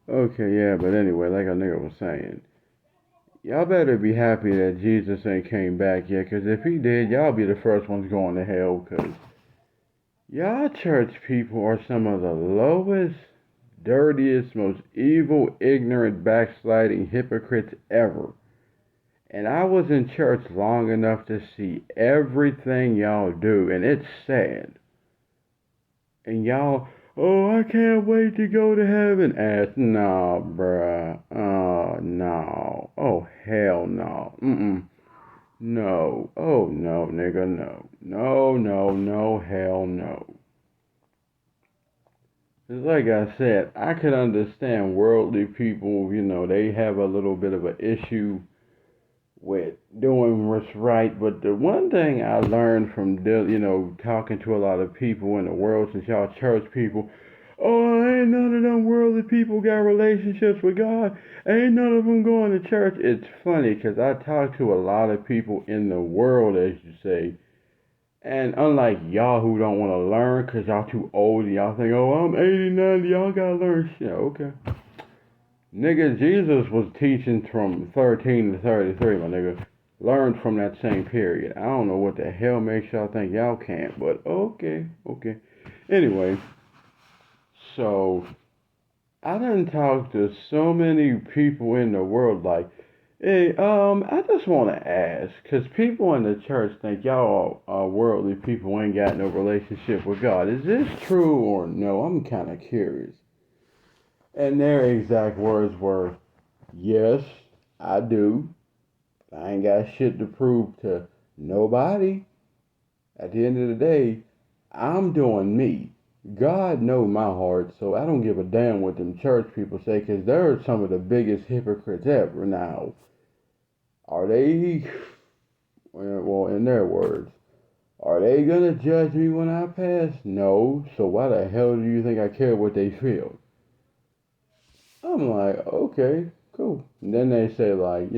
Okay, yeah, but anyway, like a nigga was saying, y'all better be happy that Jesus ain't came back yet, 'cause if he did, y'all be the first ones going to hell, 'cause y'all church people are some of the lowest, dirtiest, most evil, ignorant, backsliding hypocrites ever. And I was in church long enough to see everything y'all do, and it's sad. And y'all, oh, I can't wait to go to heaven. Ass, no, bruh. Oh, no. Oh, hell no. Mm-mm. No. Oh, no, nigga, no. No, no, no, hell no. It's like I said, I could understand worldly people, they have a little bit of an issue with doing what's right. But the one thing I learned from talking to a lot of people in the world, since y'all church people, oh, ain't none of them worldly people got relationships with God. Ain't none of them going to church. It's funny because I talk to a lot of people in the world, as you say. And unlike y'all who don't want to learn because y'all too old and y'all think, oh, I'm 80, 90, y'all gotta learn shit. Okay. Nigga, Jesus was teaching from 13 to 33, my nigga. Learned from that same period. I don't know what the hell makes y'all think y'all can't, but okay, okay. Anyway, so I done talked to so many people in the world like, hey, I just want to ask, because people in the church think y'all worldly people ain't got no relationship with God. Is this true or no? I'm kind of curious. And their exact words were, yes, I do. I ain't got shit to prove to nobody. At the end of the day, I'm doing me. God know my heart, so I don't give a damn what them church people say, because they're some of the biggest hypocrites ever. Now, are they, well, in their words, are they gonna judge me when I pass? No, so why the hell do you think I care what they feel? I'm like, okay, cool. And then they say, like,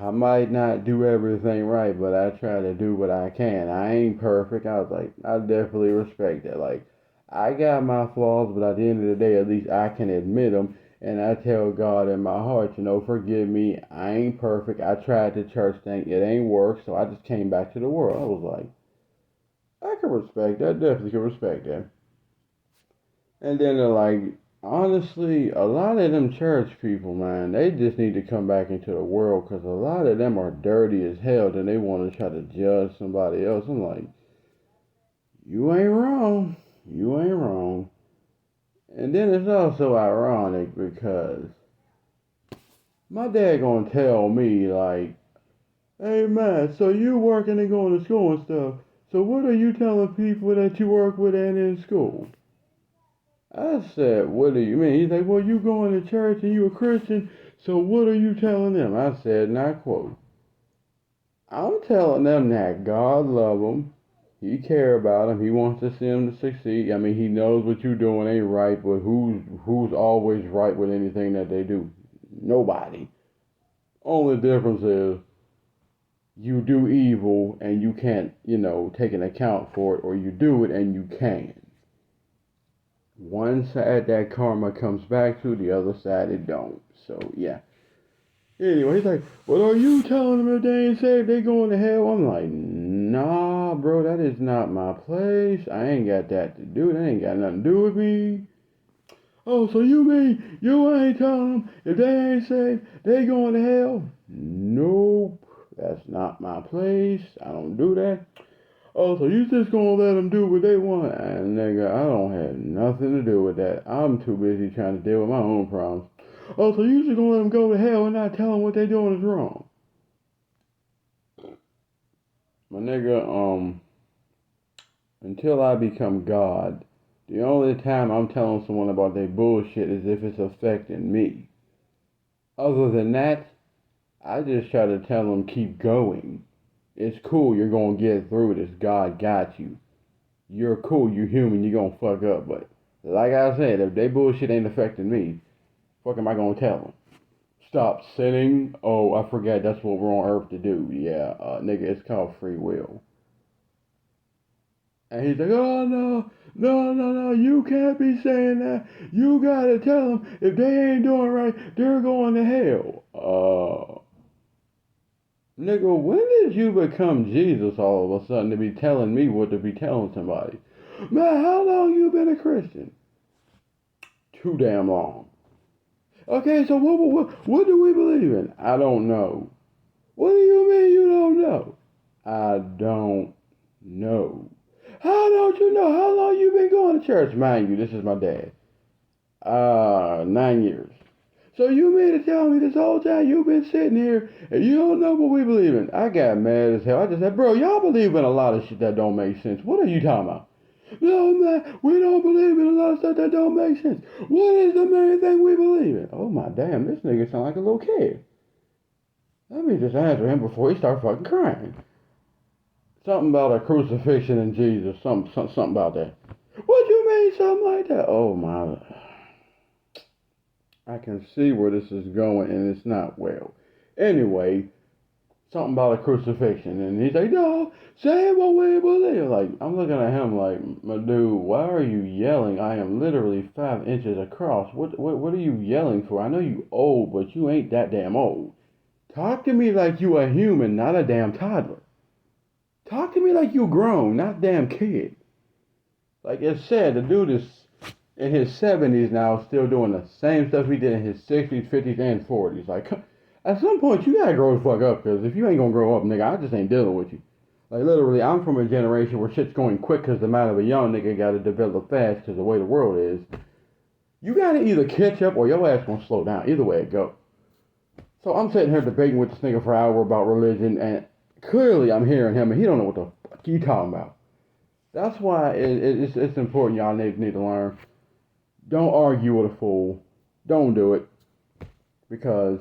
I might not do everything right, but I try to do what I can. I ain't perfect. I was like, I definitely respect that. Like, I got my flaws, but at the end of the day, at least I can admit them. And I tell God in my heart, forgive me. I ain't perfect. I tried the church thing. It ain't worked, so I just came back to the world. I was like, I can respect that. Definitely can respect that. And then they're like, honestly, a lot of them church people, man, they just need to come back into the world because a lot of them are dirty as hell. Then they want to try to judge somebody else. I'm like, you ain't wrong. You ain't wrong. And then it's also ironic because my dad gonna tell me like, hey man, so you working and going to school and stuff. So what are you telling people that you work with and in school? I said, what do you mean? He's like, well, you going to church and you a Christian, so what are you telling them? I said, and I quote, I'm telling them that God love them, He care about them, He wants to see them to succeed. I mean, He knows what you're doing ain't right, but who's always right with anything that they do? Nobody. Only difference is you do evil and you can't, take an account for it, or you do it and you can. One side that karma comes back to, the other side it don't. So yeah. Anyway, he's like, well, are you telling them if they ain't saved, they going to hell? I'm like, nah, bro, that is not my place. I ain't got that to do. That ain't got nothing to do with me. Oh, so you mean you ain't telling them if they ain't saved, they going to hell? Nope, that's not my place. I don't do that. Oh, so you just gonna let them do what they want? And nigga, I don't have nothing to do with that. I'm too busy trying to deal with my own problems. Oh, so you just gonna let them go to hell and not tell them what they doing is wrong? My nigga, until I become God, the only time I'm telling someone about their bullshit is if it's affecting me. Other than that, I just try to tell them keep going. It's cool, you're gonna get through this. God got you. You're cool, you're human, you're gonna fuck up, but like I said, if they bullshit ain't affecting me, fuck am I gonna tell them? Stop sinning. Oh, I forgot that's what we're on earth to do. Yeah, nigga, it's called free will. And he's like, oh no, you can't be saying that. You gotta tell them if they ain't doing right, they're going to hell. Nigga, when did you become Jesus all of a sudden to be telling me what to be telling somebody? Man, how long you been a Christian? Too damn long. Okay, so what do we believe in? I don't know. What do you mean you don't know? I don't know. How don't you know? How long you been going to church? Mind you, this is my dad. 9 years. So you mean to tell me this whole time you've been sitting here and you don't know what we believe in? I got mad as hell. I just said, bro, y'all believe in a lot of shit that don't make sense. What are you talking about? No, man, we don't believe in a lot of stuff that don't make sense. What is the main thing we believe in? Oh my damn, this nigga sound like a little kid. Let me just answer him before he start fucking crying. Something about a crucifixion in Jesus. Something about that. What you mean something like that? Oh my. I can see where this is going and it's not well. Anyway, something about a crucifixion. And he's like, no, say what we believe. Like, I'm looking at him like, my dude, why are you yelling? I am literally 5 inches across. What are you yelling for? I know you old, but you ain't that damn old. Talk to me like you a human, not a damn toddler. Talk to me like you grown, not a damn kid. Like it said, the dude is in his 70s now, still doing the same stuff he did in his 60s, 50s, and 40s. Like, at some point, you gotta grow the fuck up, because if you ain't gonna grow up, nigga, I just ain't dealing with you. Like, literally, I'm from a generation where shit's going quick because the mind of a young nigga gotta develop fast because the way the world is. You gotta either catch up or your ass gonna slow down. Either way it go. So I'm sitting here debating with this nigga for an hour about religion, and clearly I'm hearing him, and he don't know what the fuck you talking about. That's why it's important y'all need to learn. Don't argue with a fool. Don't do it. Because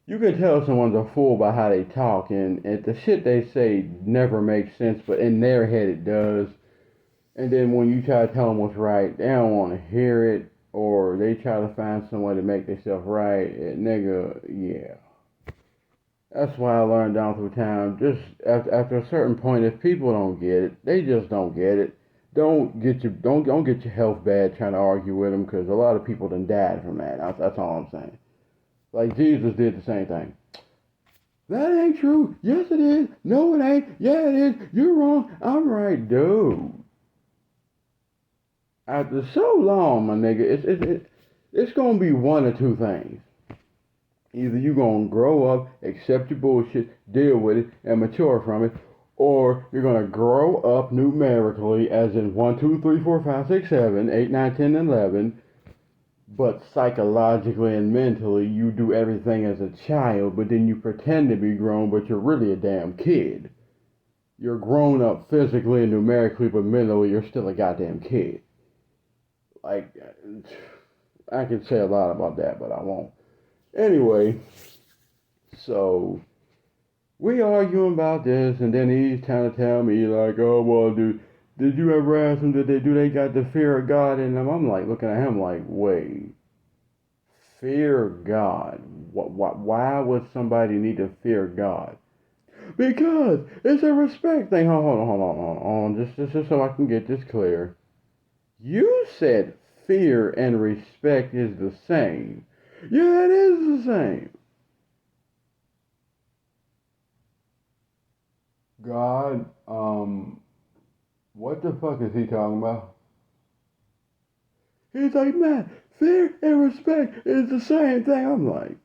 you can tell someone's a fool by how they talk, and the shit they say never makes sense, but in their head it does. And then when you try to tell them what's right, they don't want to hear it, or they try to find some way to make themselves right. Nigga, yeah. That's why I learned down through time, just after a certain point, if people don't get it, they just don't get it. Don't get your health bad trying to argue with them, because a lot of people done died from that. That's all I'm saying. Like Jesus did the same thing. That ain't true. Yes, it is. No, it ain't. Yeah, it is. You're wrong. I'm right, dude. After so long, my nigga, it's gonna be one or two things. Either you gonna grow up, accept your bullshit, deal with it, and mature from it, or you're gonna grow up numerically, as in 1, 2, 3, 4, 5, 6, 7, 8, 9, 10, 11, but psychologically and mentally you do everything as a child, but then you pretend to be grown, but you're really a damn kid. You're grown up physically and numerically, but mentally you're still a goddamn kid. Like, I could say a lot about that, but I won't. Anyway, so we arguing about this, and then he's trying to tell me like, oh well, did you ever ask them do they got the fear of God in them? I'm like looking at him like, wait, fear God? Why would somebody need to fear God? Because it's a respect thing. Hold on. Just so I can get this clear. You said fear and respect is the same. Yeah, it is the same. God, what the fuck is he talking about? He's like, man, fear and respect is the same thing. I'm like,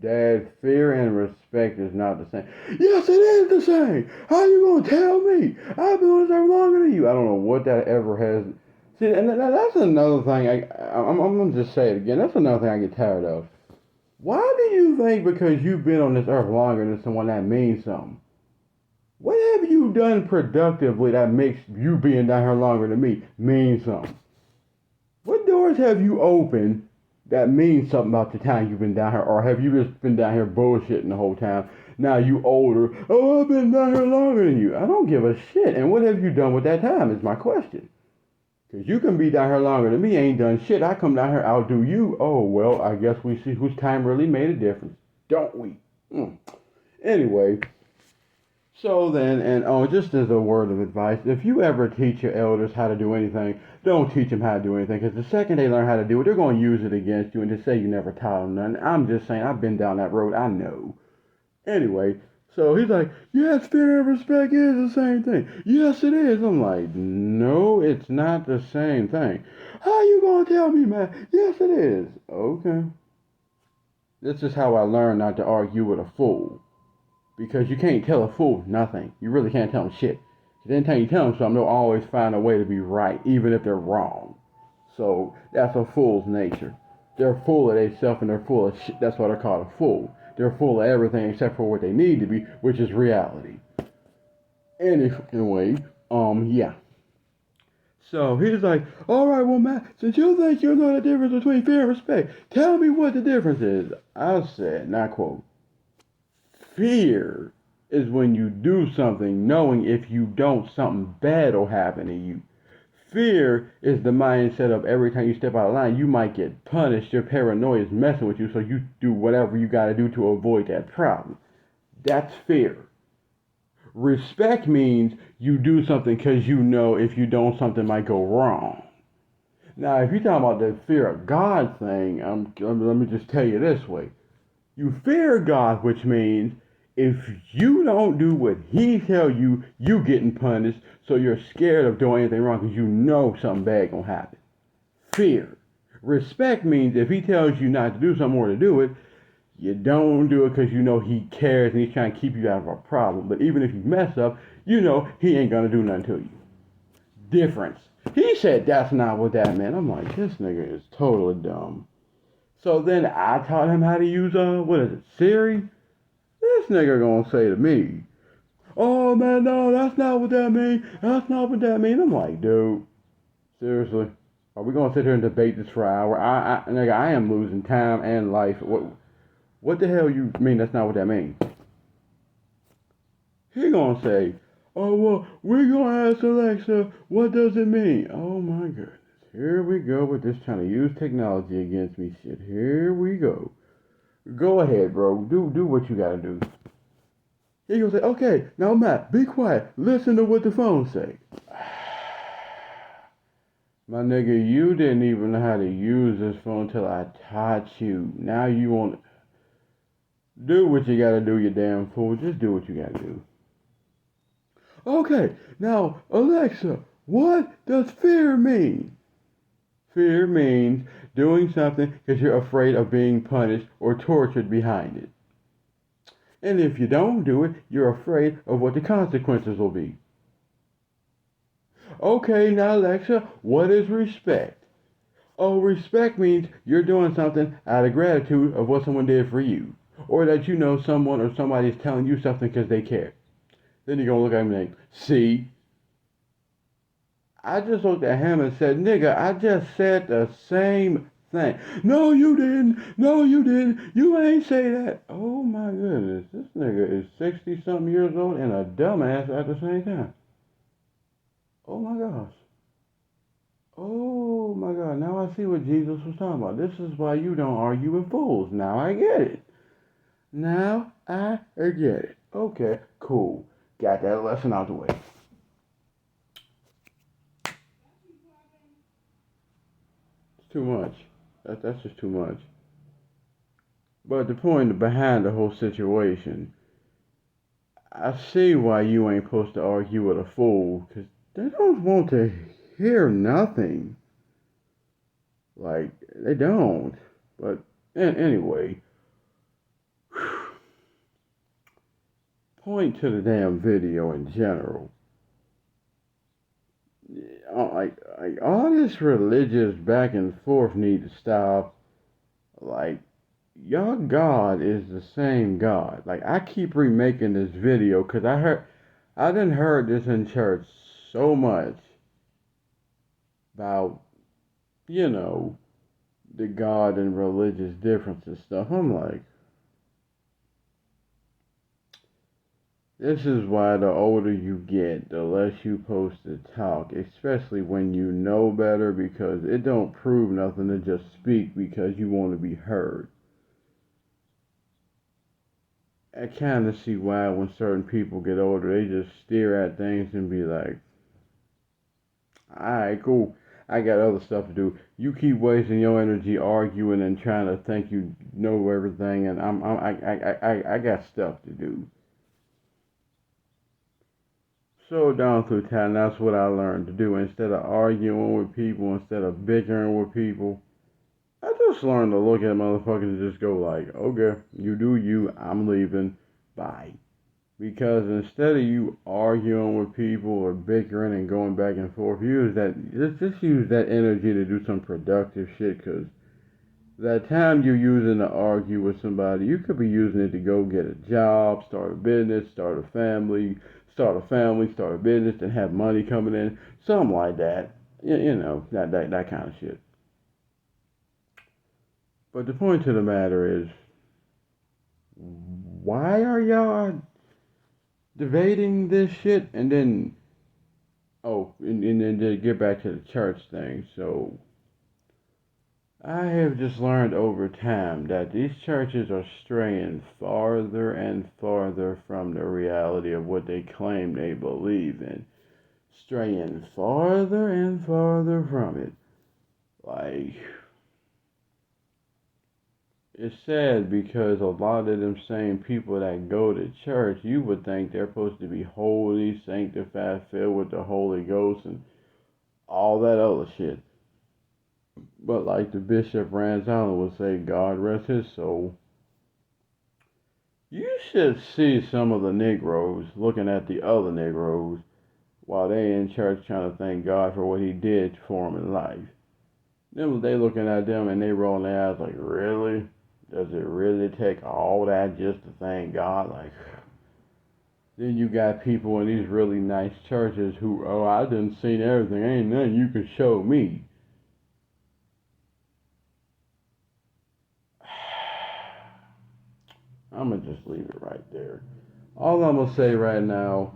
Dad, fear and respect is not the same. Yes, it is the same. How you gonna tell me? I've been on this earth longer than you. I don't know what that ever has. See, and that's another thing. I'm gonna just say it again. That's another thing I get tired of. Why do you think because you've been on this earth longer than someone that means something? What have you done productively that makes you being down here longer than me mean something? What doors have you opened that means something about the time you've been down here? Or have you just been down here bullshitting the whole time? Now you older. Oh, I've been down here longer than you. I don't give a shit. And what have you done with that time is my question. Because you can be down here longer than me, ain't done shit. I come down here, outdo you. Oh, well, I guess we see whose time really made a difference. Don't we? Anyway. So then, and oh, just as a word of advice, if you ever teach your elders how to do anything, don't teach them how to do anything, because the second they learn how to do it, they're going to use it against you and just say you never taught them nothing. I'm just saying, I've been down that road. I know. Anyway, so he's like, yes, fear and respect is the same thing. Yes, it is. I'm like, no, it's not the same thing. How you gonna tell me, man? Yes, it is. Okay. This is how I learned not to argue with a fool. Because you can't tell a fool nothing. You really can't tell them shit. Because anytime you tell them something, they'll always find a way to be right, even if they're wrong. So that's a fool's nature. They're full of themselves and they're full of shit. That's why they're called a fool. They're full of everything except for what they need to be, which is reality. Anyway, yeah. So he's like, all right, well, Matt, since you think you know the difference between fear and respect, tell me what the difference is. I said, and I quote, fear is when you do something knowing if you don't, something bad will happen to you. Fear is the mindset of every time you step out of line, you might get punished. Your paranoia is messing with you, so you do whatever you got to do to avoid that problem. That's fear. Respect means you do something because you know if you don't, something might go wrong. Now, if you're talking about the fear of God thing, let me just tell you this way. You fear God, which means if you don't do what He tell you, you getting punished, so you're scared of doing anything wrong because you know something bad gonna happen. Fear. Respect means if He tells you not to do something or to do it, you don't do it because you know He cares and He's trying to keep you out of a problem. But even if you mess up, you know He ain't gonna do nothing to you. Difference. He said that's not what that meant. I'm like, this nigga is totally dumb. So then I taught him how to use what is it, Siri? This nigga gonna say to me, oh man, no, that's not what that means. That's not what that means. I'm like, dude, seriously, are we gonna sit here and debate this for an hour? Nigga, I am losing time and life. What the hell you mean that's not what that means? He gonna say, oh well, we're gonna ask Alexa, what does it mean? Oh my goodness, here we go with this trying to use technology against me shit. Here we go. Go ahead, bro. Do what you gotta do. He gonna say, okay, now Matt, be quiet. Listen to what the phone say. My nigga, you didn't even know how to use this phone till I taught you. Now you want to do what you gotta do, you damn fool. Just do what you gotta do. Okay, now Alexa, what does fear mean? Fear means doing something because you're afraid of being punished or tortured behind it. And if you don't do it, you're afraid of what the consequences will be. Okay, now Alexa, what is respect? Oh, respect means you're doing something out of gratitude of what someone did for you. Or that you know someone or somebody is telling you something because they care. Then you're going to look at him and say, see? I just looked at him and said, nigga, I just said the same thing. No, you didn't. No, you didn't. You ain't say that. Oh my goodness. This nigga is 60-something years old and a dumbass at the same time. Oh my gosh. Oh my God, now I see what Jesus was talking about. This is why you don't argue with fools. Now I get it. Now I get it. Okay, cool. Got that lesson out the way. It's too much. That's just too much. But the point behind the whole situation, I see why you ain't supposed to argue with a fool, because they don't want to hear nothing. Like, they don't. But anyway, point to the damn video in general. Like all this religious back and forth need to stop. Like, your God is the same God. Like, I keep remaking this video because I done heard this in church so much about, you know, the God and religious differences stuff. I'm like, this is why the older you get, the less you supposed to talk, especially when you know better, because it don't prove nothing to just speak because you want to be heard. I kind of see why when certain people get older, they just stare at things and be like, alright, cool. I got other stuff to do. You keep wasting your energy arguing and trying to think you know everything, and I got stuff to do. So down through time, that's what I learned to do. Instead of arguing with people, instead of bickering with people, I just learned to look at motherfuckers and just go like, okay, you do you, I'm leaving, bye. Because instead of you arguing with people or bickering and going back and forth, just use that energy to do some productive shit. Cause that time you're using to argue with somebody, you could be using it to go get a job, start a business, start a business, and have money coming in, something like that. You know, that kind of shit. But the point to the matter is, why are y'all debating this shit? And then, and then to get back to the church thing. So, I have just learned over time that these churches are straying farther and farther from the reality of what they claim they believe in. Straying farther and farther from it. Like, it's sad because a lot of them same people that go to church, you would think they're supposed to be holy, sanctified, filled with the Holy Ghost, and all that other shit. But like the Bishop Ranzano would say, God rest his soul. You should see some of the Negroes looking at the other Negroes while they in church trying to thank God for what he did for them in life. Then they looking at them and they rolling their eyes like, really? Does it really take all that just to thank God? Like, then you got people in these really nice churches who, oh, I done seen everything. Ain't nothing you can show me. I'm going to just leave it right there. All I'm going to say right now,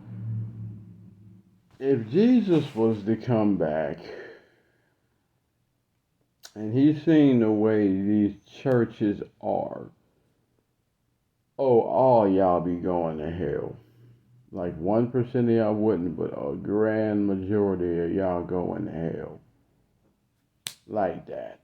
if Jesus was to come back and he's seen the way these churches are, oh, all y'all be going to hell. Like 1% of y'all wouldn't, but a grand majority of y'all going to hell. Like that.